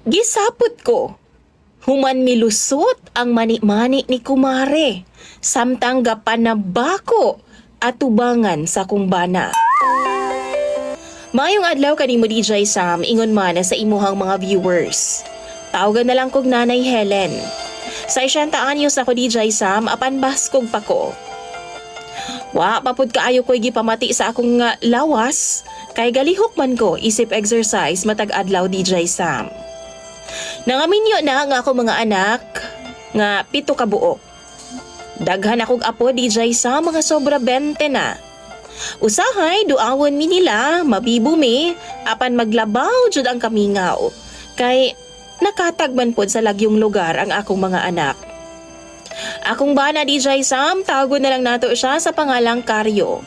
Gisapot ko. Human milusot ang mani-mani ni kumare. Samtang gapan na bako at tubangan sa kumbana. Mayong adlaw kanimo DJ Sam, ingon man sa imuhang mga viewers. Tawagan na lang kog Nanay Helen. Sa 60 anyos ako DJ Sam, apan baskog pa ko. Wa papud kaayo ko'y gipamati sa akong lawas, kay galihok man ko isip exercise matag adlaw DJ Sam. Nangaminyo na nga ako mga anak nga 7 ka buok. Daghan akong apo DJ Sam, mga sobra 20 na. Usahay duawon mi nila, mabibumi, apan maglabaw jud ang kamingaw. Kay nakatagman pod sa lagyong lugar ang akong mga anak. Akong bana DJ Sam, tawagon na lang nato siya sa pangalang Karyo.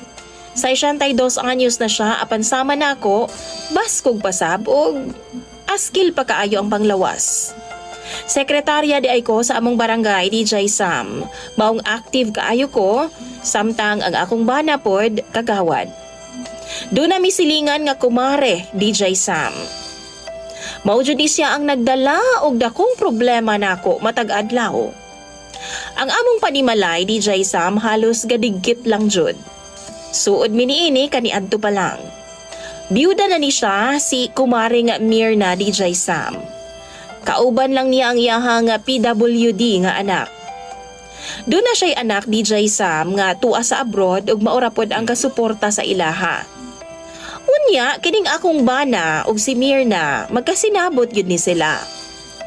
Sa 62 anyos na siya, apan sama na ako, baskog pasab og askil pa kaayo ang panglawas. Sekretarya di ay ko sa among barangay DJ Sam. Maong active kaayo ko, samtang ang akong bana pod kagawad. Doon na misilingan nga kumare DJ Sam. Mao jud siya ang nagdala og dakong problema nako matag adlaw. Ang among panimalay DJ Sam halos gadigkit lang jud. Suod mi niini kaniadto pa lang. Biyuda na ni siya si kumare nga Mirna DJ Sam. Kauban lang niya ang iyahang PWD nga anak. Doon na siya'y anak DJ Sam nga tuwa sa abroad ug maura pod ang kasuporta sa ilaha. Unya, kining akong bana ug si Mirna magkasinabot gyud ni sila.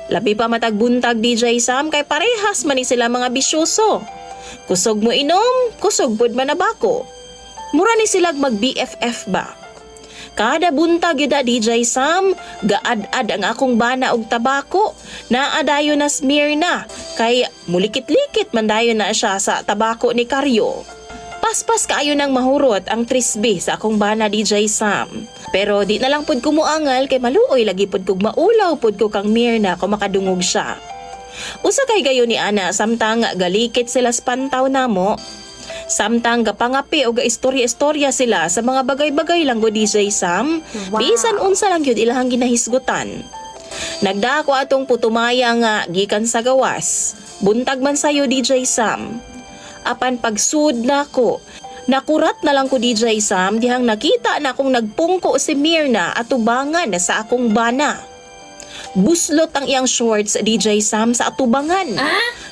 Labi pa matagbuntag DJ Sam kay parehas man ni sila mga bisyoso. Kusog mo inom, kusog pod man nabako. Mura ni silag mag BFF ba? Kada buntag yun DJ Sam, gaad-ad ang akong bana og tabako. Naadayo na Smirna, kay mulikit-likit man dayon na siya sa tabako ni Karyo. Paspas kaayo nang mahurot ang trisbe sa akong bana DJ Sam. Pero di na lang pod ko muangal kay maluoy lagi pod kog maulaw pod ko kang Mirna kung makadungog siya. Usa kay gayo ni ana samtang galikit sila sa pantaw namo. Samtang gapangapi o gaistorya-istorya sila sa mga bagay-bagay lang go DJ Sam, bisan unsa lang yun ilahang ginahisgutan. Nagdako atong putumaya nga gikan sa gawas, buntag man sayo DJ Sam. Apan pagsud na ko, nakurat na lang ko DJ Sam dihang nakita na akong nagpungko si Mirna at tubangan sa akong bana. Buslot ang iyang shorts DJ Sam sa atubangan.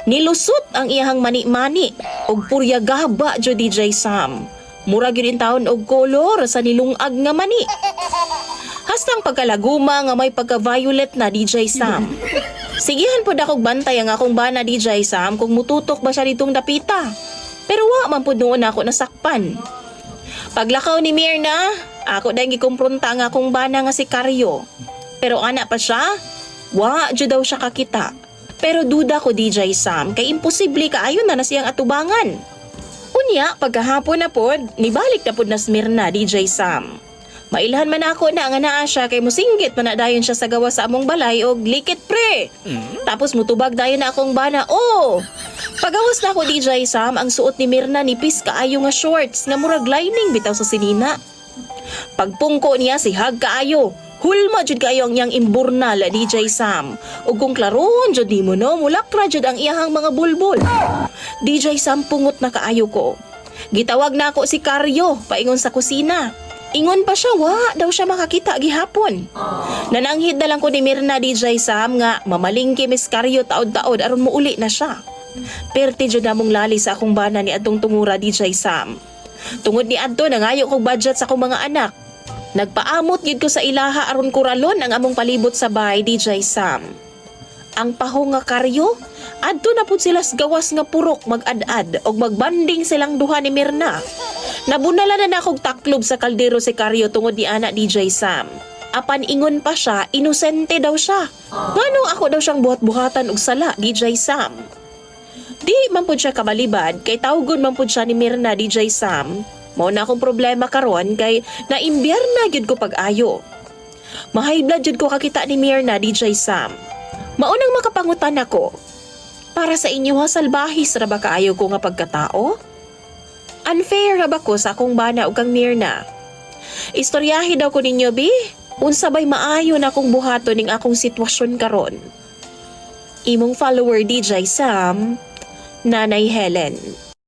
Nilusot ang iyang mani-mani og puryagaba jo DJ Sam. Mura gyud in taon og kolor sa nilungag nga mani. Hastang pagkalaguma nga may pagka-violet na DJ Sam. Sigihan pod akong bantay ang akong bana DJ Sam kung mututok ba siya ditong dapita. Pero wa man pod noon ako nasakpan. Paglakaw ni Mirna, ako dahil gikumpronta ang akong bana nga si Karyo. Pero ana pa siya, wa jud daw siya kakita. Pero duda ko DJ Sam kay imposible kaayo na siyang atubangan. Unya, pagkahapon na pod, nibalik na pod na Smirna DJ Sam. Mailhan man ako na nga naa siya kay musinggit man na dayon siya sa gawa sa among balay og likit pre. Tapos mutubag dayon na akong bana. Oh! Pagawas na ako DJ Sam, ang suot ni Mirna nipis kaayo nga shorts nga murag lining bitaw sa sinina. Pagpungko niya si hag kaayo. Hulma jud kayo ang iyang imburnal DJ Sam. Ug kung klaron jud nimo no, mulakra jud ang iyahang mga bulbul. DJ Sam, pungot na kaayo ko. Gitawag na ako si Karyo paingon sa kusina. Ingon pa siya, wa daw siya makakita gihapon. Nananghid na lang ko ni Mirna DJ Sam nga mamalingki Miss Karyo taod-taod aron muuli na siya. Perti jud namong lali sa akong bana ni adtong tungura DJ Sam. Tungod ni adto nangayo kog budget sa akong mga anak. Nagpaamot gid ko sa ilaha aron kuralon ang among palibot sa bahay DJ Sam. Ang paho nga Karyo, adto na pud sila sa gawas nga purok mag-ad-ad og magbanding silang duha ni Mirna. Nabunala na nakog taklob sa kaldero si Karyo tungod ni ana DJ Sam. Apan ingon pa siya, inosente daw siya. Ngano ako daw siyang buhat-buhatan og sala DJ Sam. Di man pud siya kabalibad kay tawgon man pud siya ni Mirna DJ Sam. Mao na akong problema karon kay naimbyar na gyud ko pag-ayo. Mahay blood jud ko kakita ni Mirna DJ Sam. Maunang makapangutan ako. Para sa inyo ha, salbahis ra ba kaayo ko nga pagkatao? Unfair ra ba ko sa akong bana ug kang Mirna? Istoryahi daw ko ninyo bi, Unsa bay maayo na akong buhaton ning akong sitwasyon karon. Imong follower DJ Sam, Nanay Helen.